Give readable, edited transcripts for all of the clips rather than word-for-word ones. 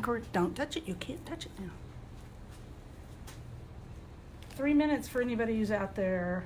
think don't touch it. You can't touch it now. 3 minutes for anybody who's out there.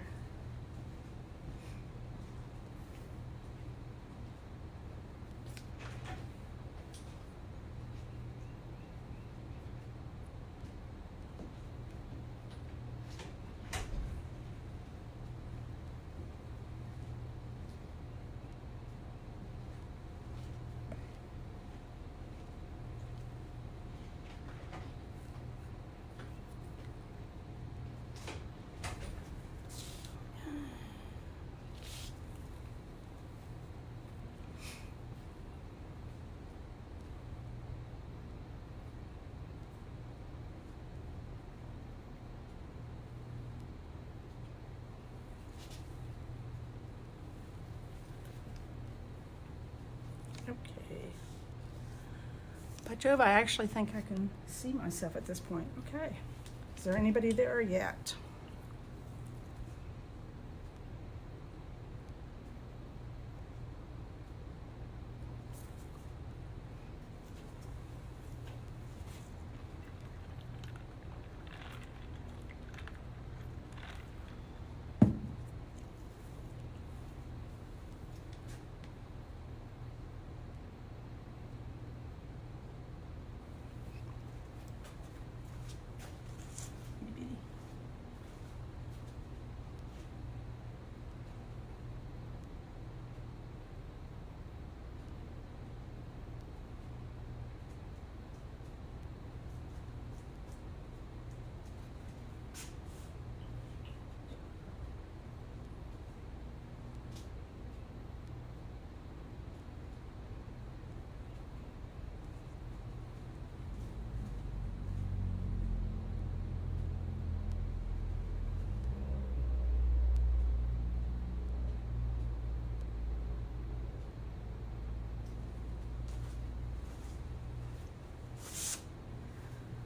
Okay. By Jove, I actually think I can see myself at this point. Okay. Is there anybody there yet?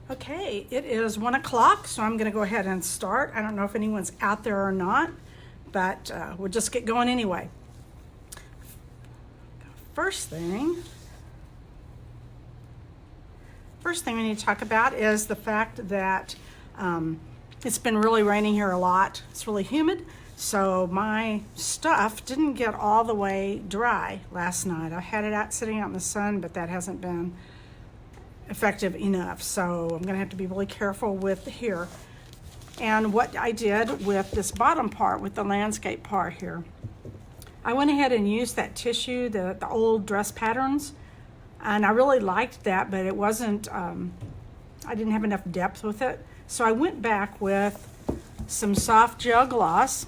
Okay, it is 1 o'clock, so I'm going to go ahead and start. I don't know if anyone's out there or not, but we'll just get going anyway. First thing we need to talk about is the fact that it's been really raining here a lot. It's really humid, so my stuff didn't get all the way dry last night. I had it out sitting out in the sun, but that hasn't been effective enough, so I'm going to have to be really careful with here. And what I did with this bottom part, with the landscape part here, I went ahead and used that tissue, the old dress patterns, and I really liked that, but it wasn't, I didn't have enough depth with it. So I went back with some soft gel gloss,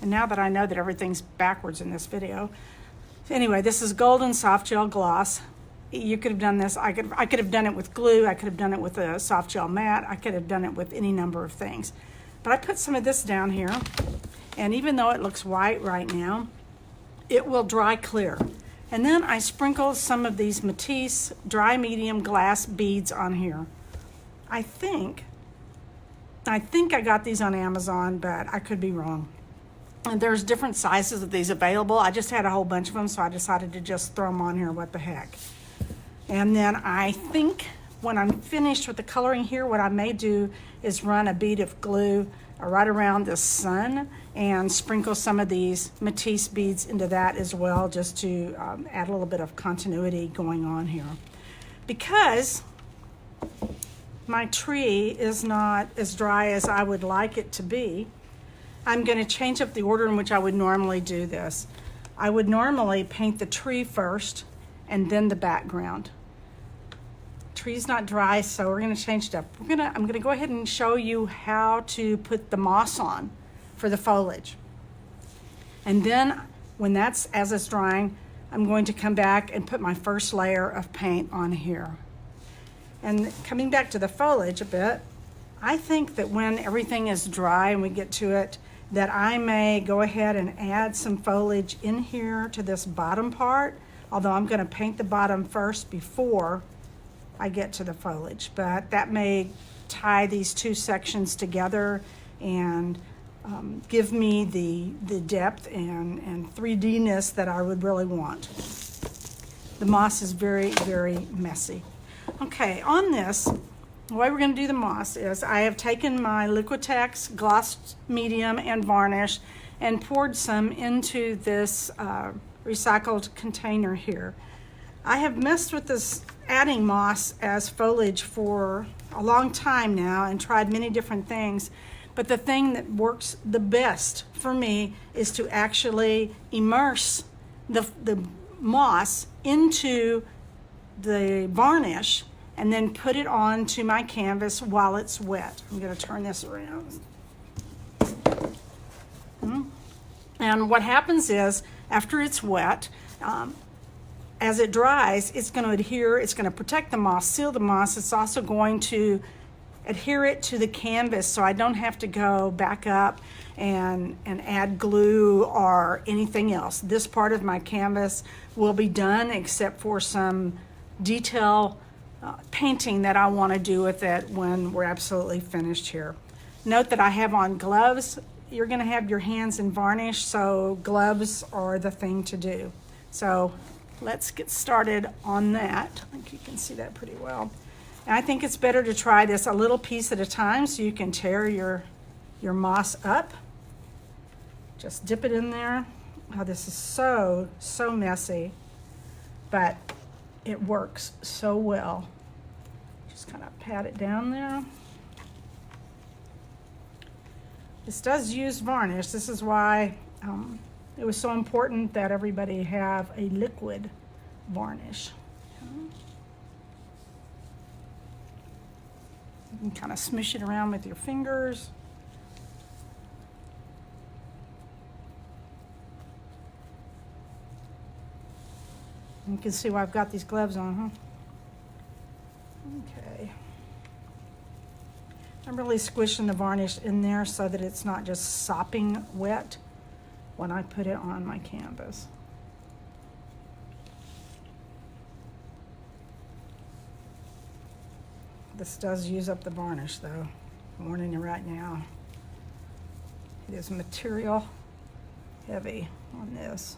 and now that I know that everything's backwards in this video, anyway, this is golden soft gel gloss. You could have done this, I could have done it with glue, I could have done it with a soft gel mat, I could have done it with any number of things. But I put some of this down here, and even though it looks white right now, it will dry clear. And then I sprinkled some of these Matisse dry medium glass beads on here. I think I got these on Amazon, but I could be wrong. And there's different sizes of these available. I just had a whole bunch of them, so I decided to just throw them on here, what the heck. And then I think when I'm finished with the coloring here, what I may do is run a bead of glue right around the sun and sprinkle some of these Matisse beads into that as well, just to add a little bit of continuity going on here. Because my tree is not as dry as I would like it to be, I'm going to change up the order in which I would normally do this. I would normally paint the tree first and then the background. Tree's not dry, so we're going to change it up. I'm going to go ahead and show you how to put the moss on for the foliage. And then when as it's drying, I'm going to come back and put my first layer of paint on here. And coming back to the foliage a bit, I think that when everything is dry and we get to it, that I may go ahead and add some foliage in here to this bottom part, although I'm going to paint the bottom first before I get to the foliage. But that may tie these two sections together and give me the depth and 3D-ness that I would really want. The moss is very, very messy. Okay, on this, the way we're going to do the moss is I have taken my Liquitex gloss medium and varnish and poured some into this recycled container here. I have messed with this adding moss as foliage for a long time now and tried many different things, but the thing that works the best for me is to actually immerse the moss into the varnish and then put it onto my canvas while it's wet. I'm going to turn this around. And what happens is, after it's wet, as it dries, it's going to adhere, it's going to protect the moss, seal the moss. It's also going to adhere it to the canvas so I don't have to go back up and add glue or anything else. This part of my canvas will be done except for some detail painting that I want to do with it when we're absolutely finished here. Note that I have on gloves. You're going to have your hands in varnish, so gloves are the thing to do. So let's get started on that. I think you can see that pretty well. And I think it's better to try this a little piece at a time so you can tear your moss up. Just dip it in there. Oh, this is so messy, but it works so well. Just kind of pat it down there. This does use varnish. This is why it was so important that everybody have a liquid varnish. You can kind of smush it around with your fingers. You can see why I've got these gloves on, huh? Okay. I'm really squishing the varnish in there so that it's not just sopping wet when I put it on my canvas. This does use up the varnish though. I'm warning you right now. It is material heavy on this.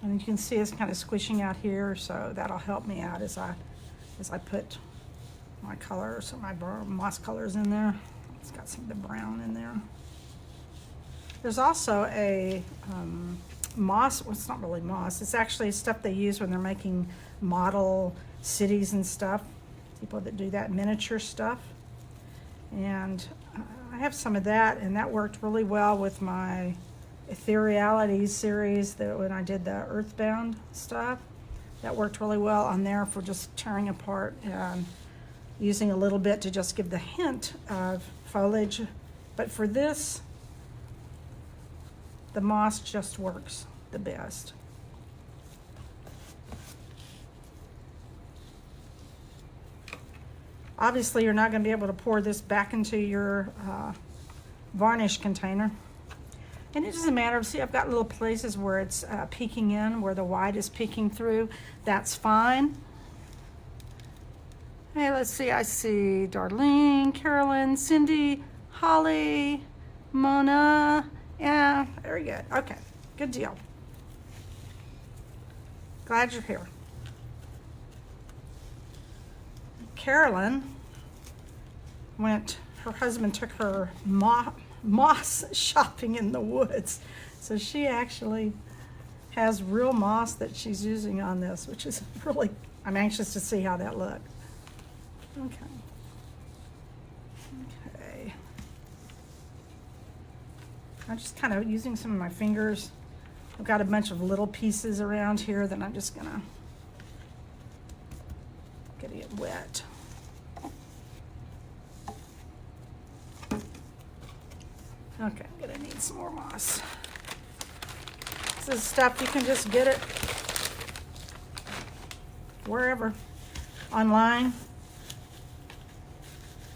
And you can see it's kind of squishing out here, so that'll help me out as I put my colors, my moss colors in there. It's got some of the brown in there. There's also a moss, well, it's not really moss, it's actually stuff they use when they're making model cities and stuff, people that do that miniature stuff. And I have some of that, and that worked really well with my Ethereality series that when I did the Earthbound stuff. That worked really well on there for just tearing apart and using a little bit to just give the hint of foliage. But for this, the moss just works the best. Obviously, you're not going to be able to pour this back into your varnish container. And it doesn't matter. See, I've got little places where it's peeking in, where the white is peeking through. That's fine. Hey, let's see. I see Darlene, Carolyn, Cindy, Holly, Mona. Yeah, very good. Okay, good deal. Glad you're here. Carolyn her husband took her moss shopping in the woods. So she actually has real moss that she's using on this, which is really, I'm anxious to see how that looks. Okay. Okay. I'm just kind of using some of my fingers. I've got a bunch of little pieces around here that I'm just gonna get it wet. Okay, I'm gonna need some more moss. This is stuff you can just get it wherever, online.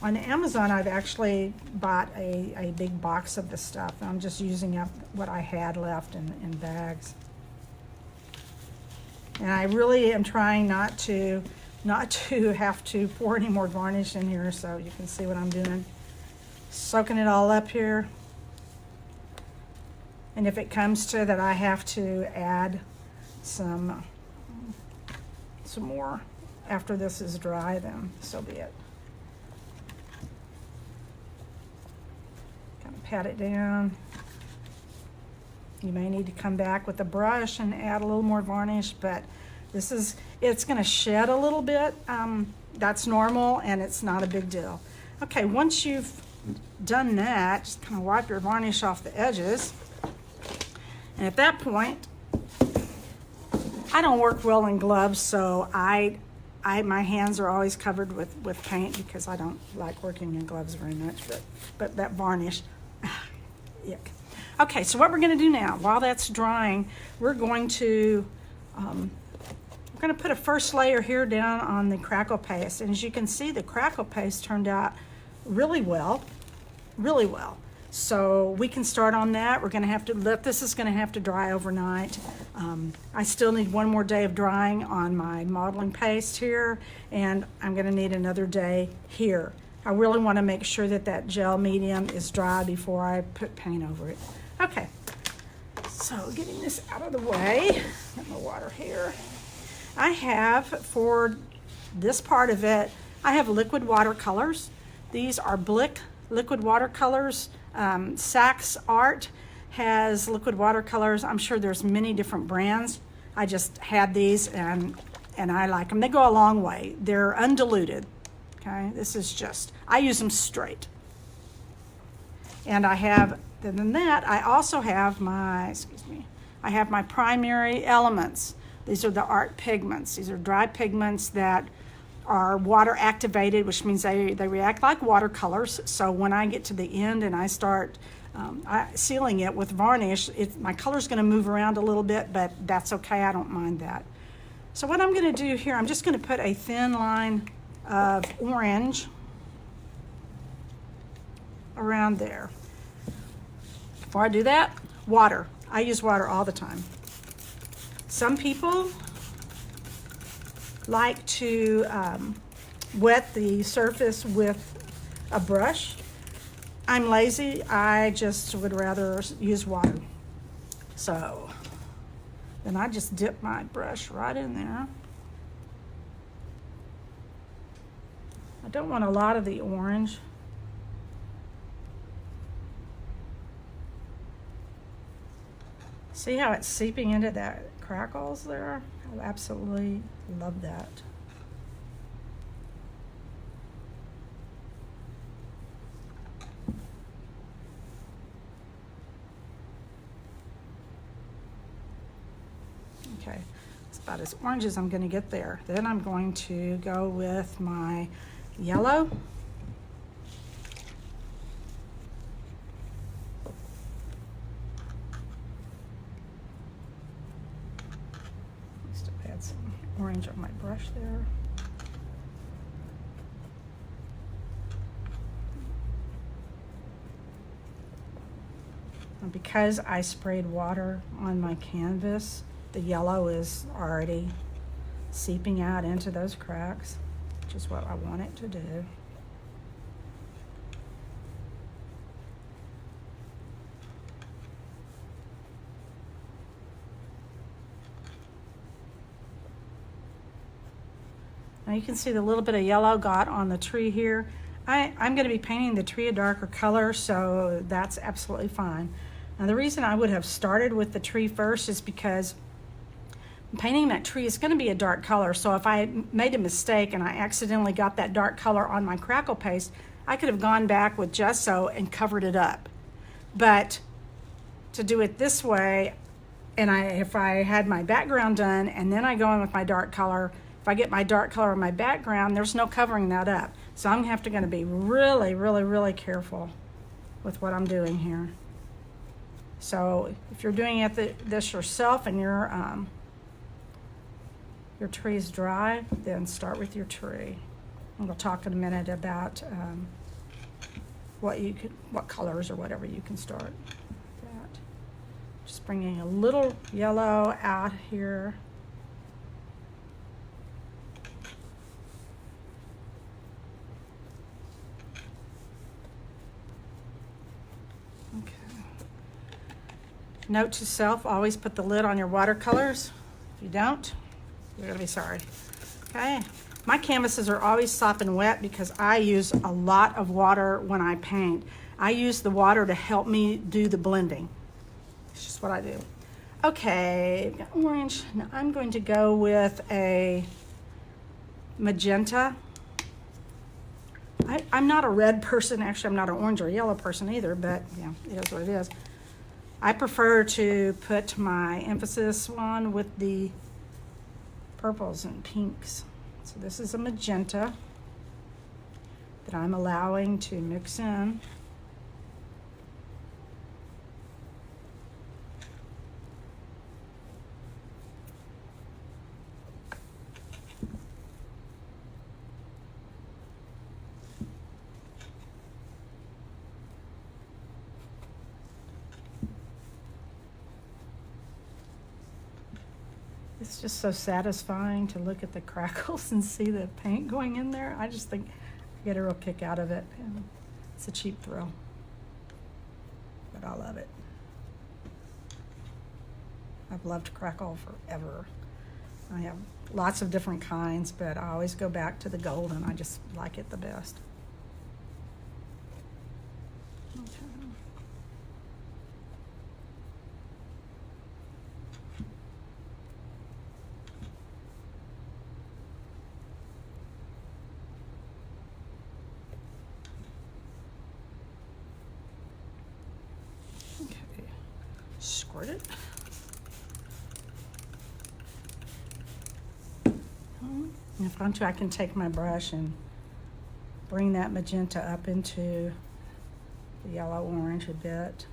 On Amazon, I've actually bought a big box of the stuff. I'm just using up what I had left in bags. And I really am trying not to have to pour any more varnish in here, so you can see what I'm doing. Soaking it all up here. And if it comes to that I have to add some more after this is dry, then so be it. Kind of pat it down. You may need to come back with a brush and add a little more varnish, but it's going to shed a little bit. That's normal and it's not a big deal. Okay, once you've done that, just kind of wipe your varnish off the edges. And at that point, I don't work well in gloves, so my hands are always covered with paint because I don't like working in gloves very much, but that varnish, yuck. Okay, so what we're going to do now, while that's drying, we're going to put a first layer here down on the crackle paste. And as you can see, the crackle paste turned out really well, really well. So we can start on that. We're going to have to this is going to have to dry overnight. I still need one more day of drying on my modeling paste here, and I'm going to need another day here. I really want to make sure that that gel medium is dry before I put paint over it. Okay, so getting this out of the way, get my water here. I have, for this part of it, I have liquid watercolors. These are Blick liquid watercolors. Saks Art has liquid watercolors. I'm sure there's many different brands. I just had these and I like them. They go a long way. They're undiluted. Okay, this is just, I use them straight. And I have, other than that, I also have my, I have my primary elements. These are the art pigments. These are dry pigments that are water activated, which means they react like watercolors. So when I get to the end and I start sealing it with varnish, my color's going to move around a little bit, but that's okay. I don't mind that. So what I'm going to do here, I'm just going to put a thin line of orange around there. Before I do that, water. I use water all the time. Some people like to wet the surface with a brush. I'm lazy. I just would rather use water. So then I just dip my brush right in there. I don't want a lot of the orange. See how it's seeping into that crackles there? I absolutely love that. Okay, it's about as orange as I'm going to get there. Then I'm going to go with my yellow. Add some orange on my brush there. And because I sprayed water on my canvas, the yellow is already seeping out into those cracks, which is what I want it to do. Now you can see the little bit of yellow got on the tree here. I'm going to be painting the tree a darker color, so that's absolutely fine. Now the reason I would have started with the tree first is because painting that tree is going to be a dark color, so if I made a mistake and I accidentally got that dark color on my crackle paste, I could have gone back with gesso and covered it up. But to do it this way, and if I had my background done and then I go in with my dark color, if I get my dark color on my background, there's no covering that up. So I'm going to be really, really, really careful with what I'm doing here. So if you're doing this yourself and your tree is dry, then start with your tree. And we'll talk in a minute about what colors or whatever you can start with that. Just bringing a little yellow out here. Note to self, always put the lid on your watercolors. If you don't, you're gonna be sorry. Okay, my canvases are always sopping wet because I use a lot of water when I paint. I use the water to help me do the blending. It's just what I do. Okay, got orange. Now I'm going to go with a magenta. I'm not a red person. Actually, I'm not an orange or yellow person either, but yeah, it is what it is. I prefer to put my emphasis on with the purples and pinks. So this is a magenta that I'm allowing to mix in. It's just so satisfying to look at the crackles and see the paint going in there. I just think I get a real kick out of it. And it's a cheap thrill, but I love it. I've loved crackle forever. I have lots of different kinds, but I always go back to the golden. I just like it the best. Okay. Squirt it. And if I want to, I can take my brush and bring that magenta up into the yellow orange a bit.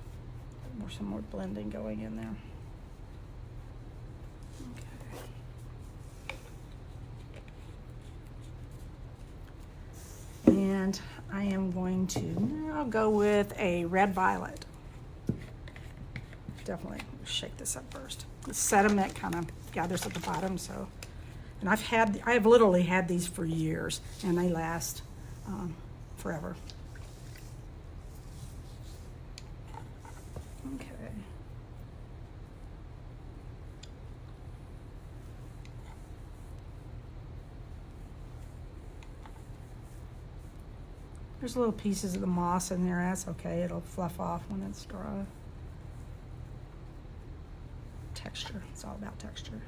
Some more blending going in there. Okay. And I am going to now go with a red violet. Definitely shake this up first. The sediment kind of gathers at the bottom, so. And I have literally had these for years, and they last forever. Okay. There's little pieces of the moss in there. That's okay. It'll fluff off when it's dry. Texture. It's all about texture.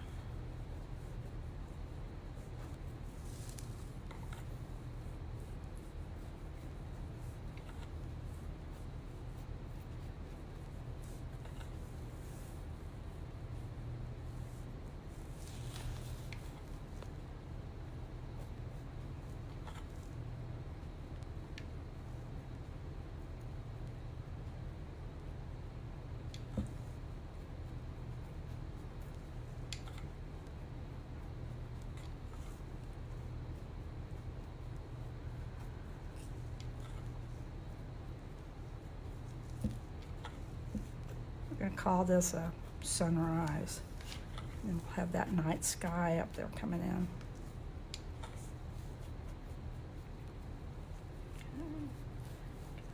We're going to call this a sunrise. And we'll have that night sky up there coming in.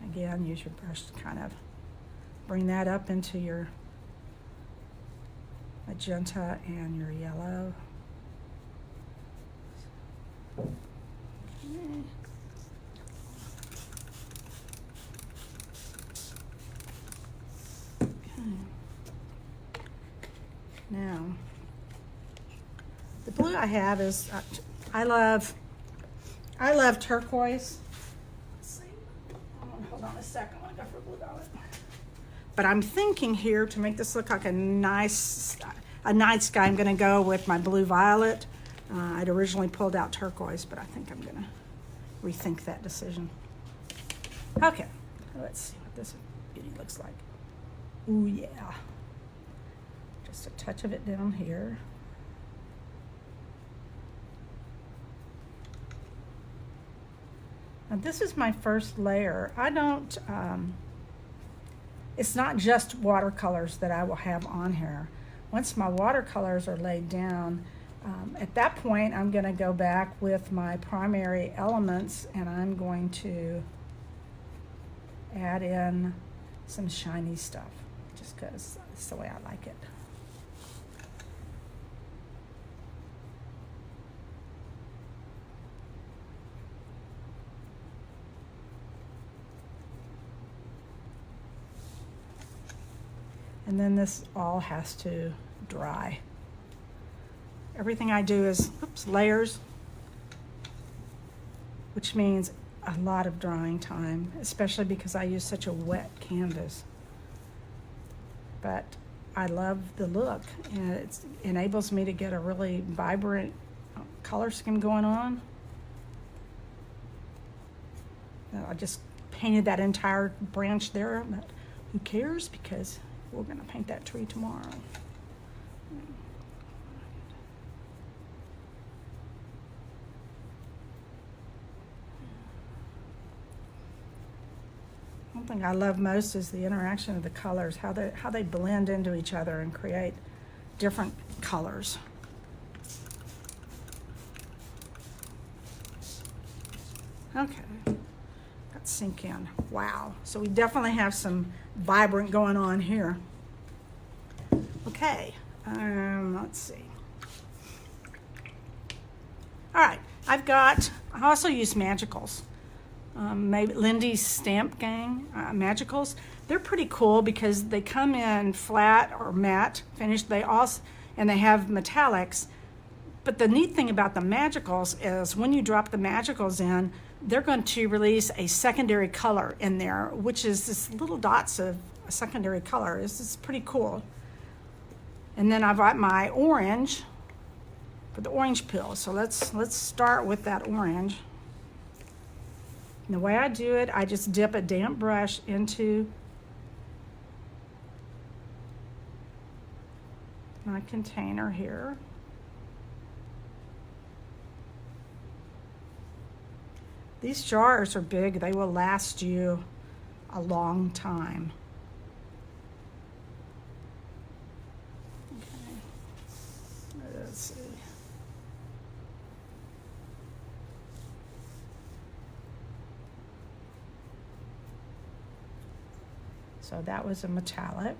Okay. Again, use your brush to kind of bring that up into your magenta and your yellow. Okay. Now, the blue I have is, I love turquoise. Let's see. Hold on a second. I want to go for a blue violet. But I'm thinking here to make this look like a nice night sky, I'm going to go with my blue violet. I'd originally pulled out turquoise, but I think I'm going to rethink that decision. Okay, let's see what this beauty looks like. Ooh, yeah. Just a touch of it down here. Now this is my first layer. I don't, it's not just watercolors that I will have on here. Once my watercolors are laid down, at that point I'm going to go back with my primary elements and I'm going to add in some shiny stuff. Just because it's the way I like it. And then this all has to dry. Everything I do is, layers, which means a lot of drying time, especially because I use such a wet canvas. But I love the look, and it enables me to get a really vibrant color scheme going on. I just painted that entire branch there, but who cares, because we're going to paint that tree tomorrow. One thing I love most is the interaction of the colors, how they blend into each other and create different colors. Okay, let's sink in. Wow, so we definitely have some vibrant going on here. Okay, let's see. All right, I also use magicals. Maybe Lindy's Stamp Gang magicals. They're pretty cool because they come in flat or matte finished. And they have metallics. But the neat thing about the magicals is when you drop the magicals in, they're going to release a secondary color in there, which is this little dots of a secondary color. It's pretty cool. And then I've got my orange for the orange peel. So let's start with that orange. And the way I do it, I just dip a damp brush into my container here. These jars are big. They will last you a long time. Okay. Let's see. So that was a metallic.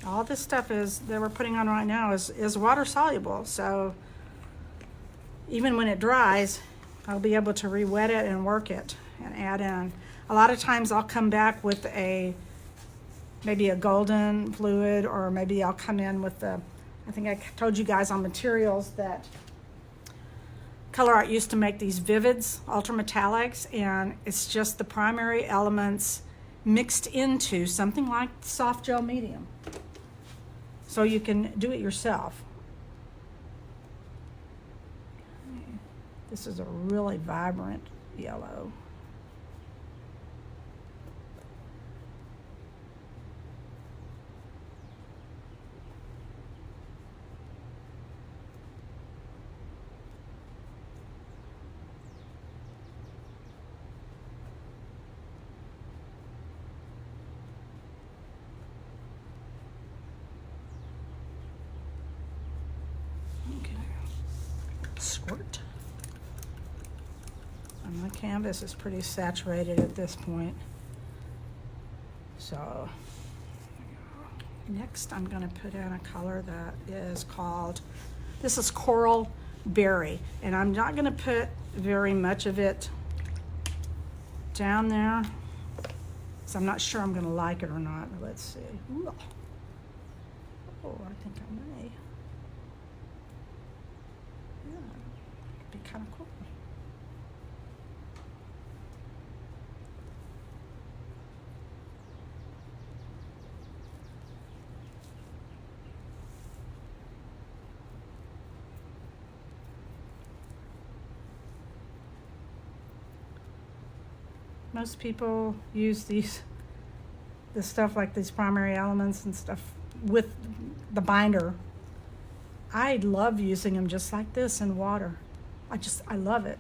All this stuff that we're putting on right now is water soluble. So even when it dries, I'll be able to re-wet it and work it and add in. A lot of times I'll come back with maybe a golden fluid, or maybe I'll come in with I think I told you guys on materials that Color Art used to make these Vivids, ultra metallics, and it's just the primary elements mixed into something like soft gel medium. So you can do it yourself. This is a really vibrant yellow. Squirt. And the canvas is pretty saturated at this point. So next I'm going to put in a color that is called, this is Coral Berry, and I'm not going to put very much of it down there, so I'm not sure I'm going to like it or not. Let's see. Ooh. Oh, I think I may. Be kind of cool. Most people use this stuff like these primary elements and stuff with the binder. I love using them just like this in water. I love it.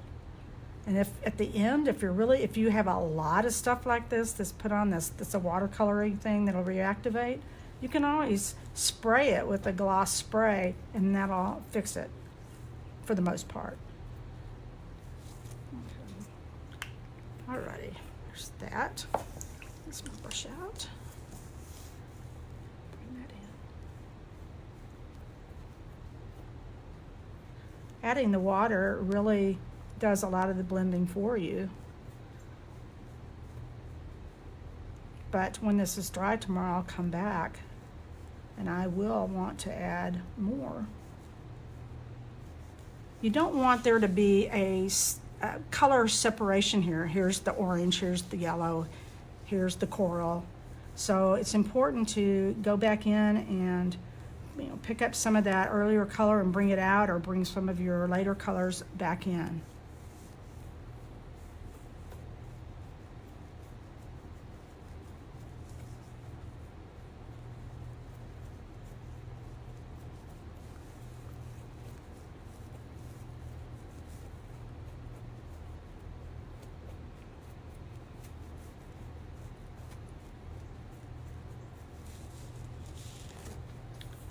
And if at the end, if you have a lot of stuff like this put on that's a watercoloring thing that'll reactivate, you can always spray it with a gloss spray and that'll fix it for the most part. Okay. Alrighty. There's that. Let's my brush out. Bring that in. Adding the water really does a lot of the blending for you. But when this is dry tomorrow, I'll come back and I will want to add more. You don't want there to be a color separation here. Here's the orange, here's the yellow, here's the coral. So it's important to go back in and pick up some of that earlier color and bring it out, or bring some of your later colors back in.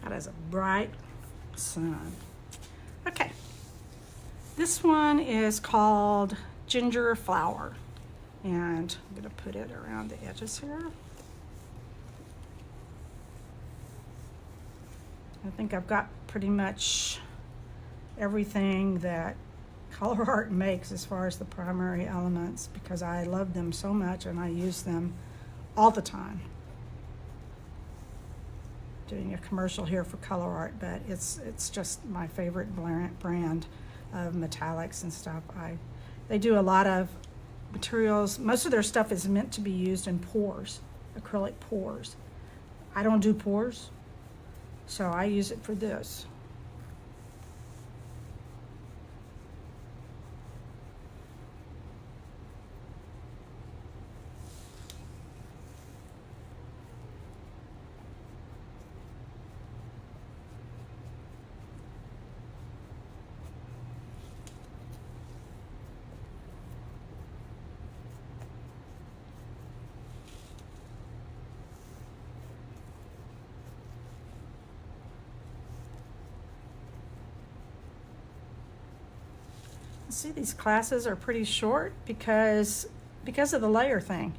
That is a bright sun. Okay, this one is called Ginger Flower, and I'm going to put it around the edges here. I think I've got pretty much everything that color art makes as far as the primary elements, because I love them so much and I use them all the time. Doing a commercial here for color art, but it's just my favorite brand of metallics and stuff. They do a lot of materials. Most of their stuff is meant to be used in pours, acrylic pours. I don't do pours, so I use it for this. See, these classes are pretty short because of the layer thing.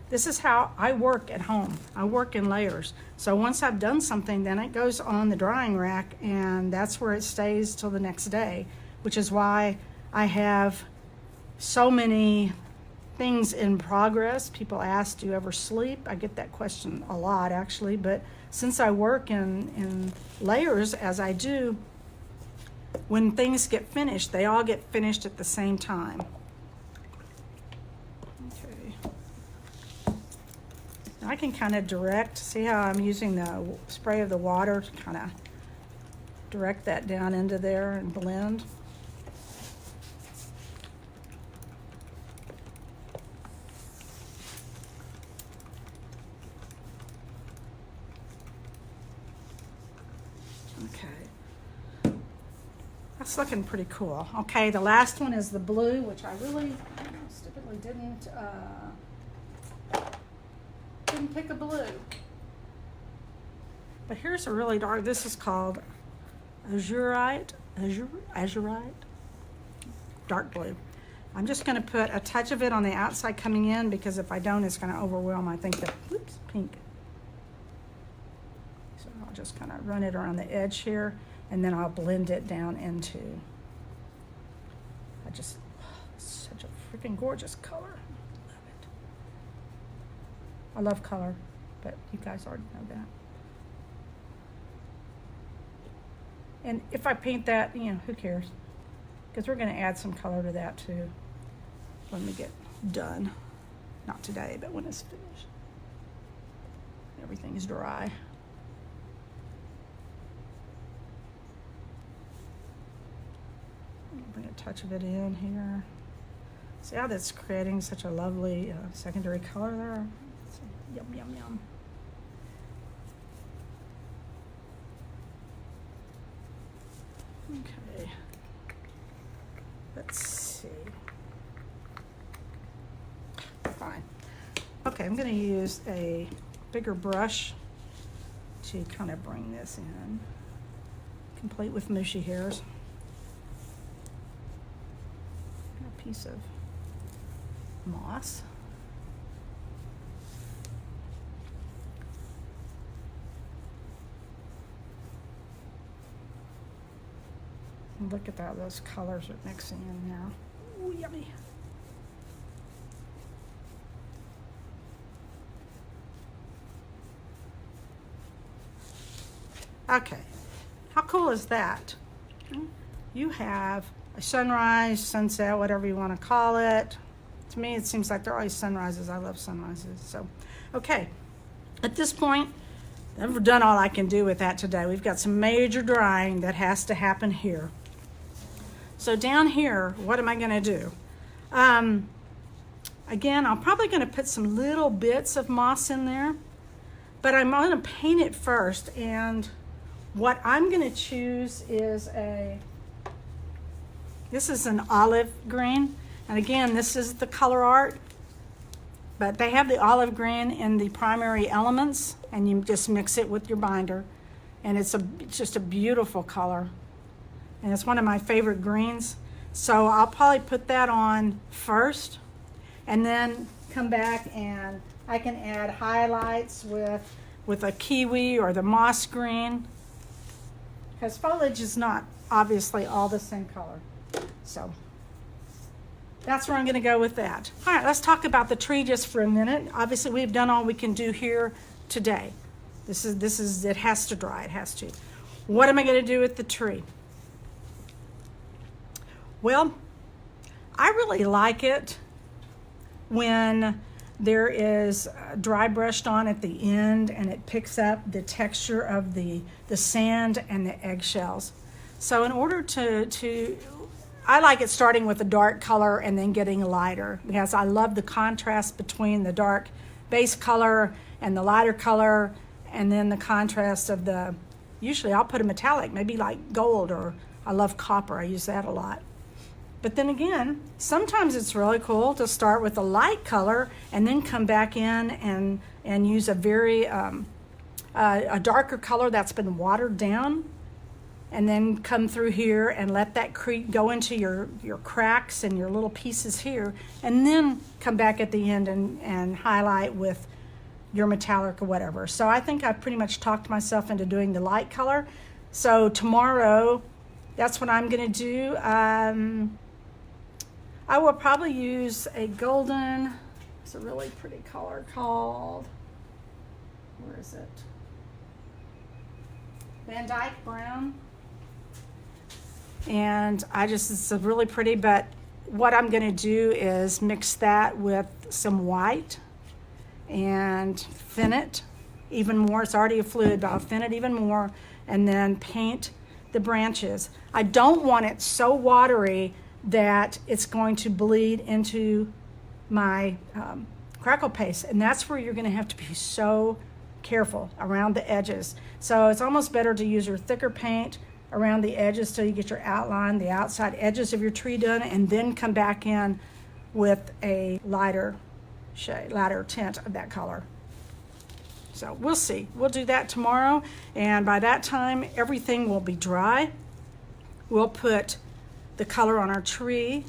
This is how I work at home. I work in layers. So once I've done something, then it goes on the drying rack, and that's where it stays till the next day, which is why I have so many things in progress. People ask, do you ever sleep? I get that question a lot, actually, but since I work in layers as I do, when things get finished, they all get finished at the same time. Okay. Now I can kind of direct, see how I'm using the spray of the water to kind of direct that down into there and blend. Okay. That's looking pretty cool. Okay, the last one is the blue, which I really stupidly didn't pick a blue. But here's a really dark, this is called azurite, dark blue. I'm just gonna put a touch of it on the outside coming in, because if I don't, it's gonna overwhelm, I think, the, oops, pink. So I'll just kind of run it around the edge here, and then I'll blend it down into, such a freaking gorgeous color. Love it. I love color, but you guys already know that. And if I paint that, who cares? Because we're gonna add some color to that too when we get done. Not today, but when it's finished. Everything's dry. Bring a touch of it in here. See how that's creating such a lovely secondary color there? Yum, yum, yum. Okay. Let's see. Fine. Okay, I'm going to use a bigger brush to kind of bring this in, complete with mushy hairs. A piece of moss. Look at that, those colors are mixing in now. Ooh, yummy. Okay, how cool is that? You have a sunrise, sunset, whatever you want to call it. To me, it seems like they're always sunrises. I love sunrises. So, okay, at this point, I've done all I can do with that today. We've got some major drying that has to happen here. So down here, what am I going to do? Again, I'm probably going to put some little bits of moss in there, but I'm going to paint it first. And what I'm going to choose is this is an olive green. And again, this is the color art, but they have the olive green in the primary elements, and you just mix it with your binder. And it's just a beautiful color. And it's one of my favorite greens. So I'll probably put that on first, and then come back and I can add highlights with a kiwi or the moss green, because foliage is not obviously all the same color. So that's where I'm going to go with that. All right, let's talk about the tree just for a minute. Obviously, we've done all we can do here today. It has to dry, it has to. What am I going to do with the tree? Well, I really like it when there is dry brushed on at the end and it picks up the texture of the sand and the eggshells. So in order to I like it starting with a dark color and then getting lighter, because I love the contrast between the dark base color and the lighter color, and then the contrast of usually I'll put a metallic, maybe like gold, or I love copper, I use that a lot. But then again, sometimes it's really cool to start with a light color and then come back in and use a very a darker color that's been watered down, and then come through here and let that go into your cracks and your little pieces here, and then come back at the end and highlight with your metallic or whatever. So I think I've pretty much talked myself into doing the light color. So tomorrow, that's what I'm gonna do. I will probably use a golden, it's a really pretty color called, where is it? Van Dyke Brown. And it's a really pretty, but what I'm gonna do is mix that with some white and thin it even more. It's already a fluid, but I'll thin it even more and then paint the branches. I don't want it so watery that it's going to bleed into my crackle paste, and that's where you're going to have to be so careful around the edges. So it's almost better to use your thicker paint around the edges till you get your outline, the outside edges of your tree done, and then come back in with a lighter shade, lighter tint of that color. So we'll see. We'll do that tomorrow, and by that time everything will be dry. We'll put the color on our tree.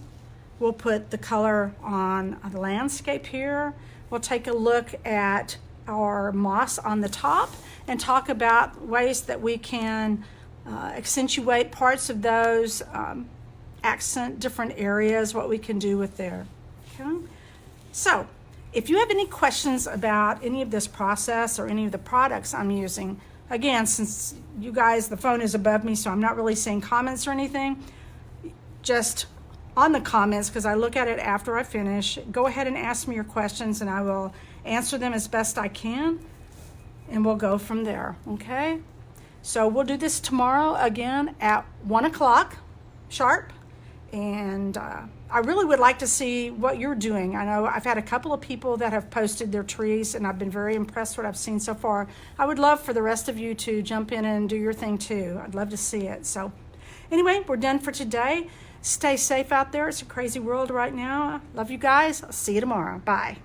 We'll put the color on the landscape here. We'll take a look at our moss on the top and talk about ways that we can accentuate parts of those, accent different areas, what we can do with there. Okay? So if you have any questions about any of this process or any of the products I'm using, again, since you guys, the phone is above me, so I'm not really seeing comments or anything, just on the comments, because I look at it after I finish, go ahead and ask me your questions and I will answer them as best I can, and we'll go from there, okay? So we'll do this tomorrow again at 1 o'clock sharp, and I really would like to see what you're doing. I know I've had a couple of people that have posted their trees, and I've been very impressed with what I've seen so far. I would love for the rest of you to jump in and do your thing too. I'd love to see it. So anyway, we're done for today. Stay safe out there. It's a crazy world right now. Love you guys. I'll see you tomorrow. Bye.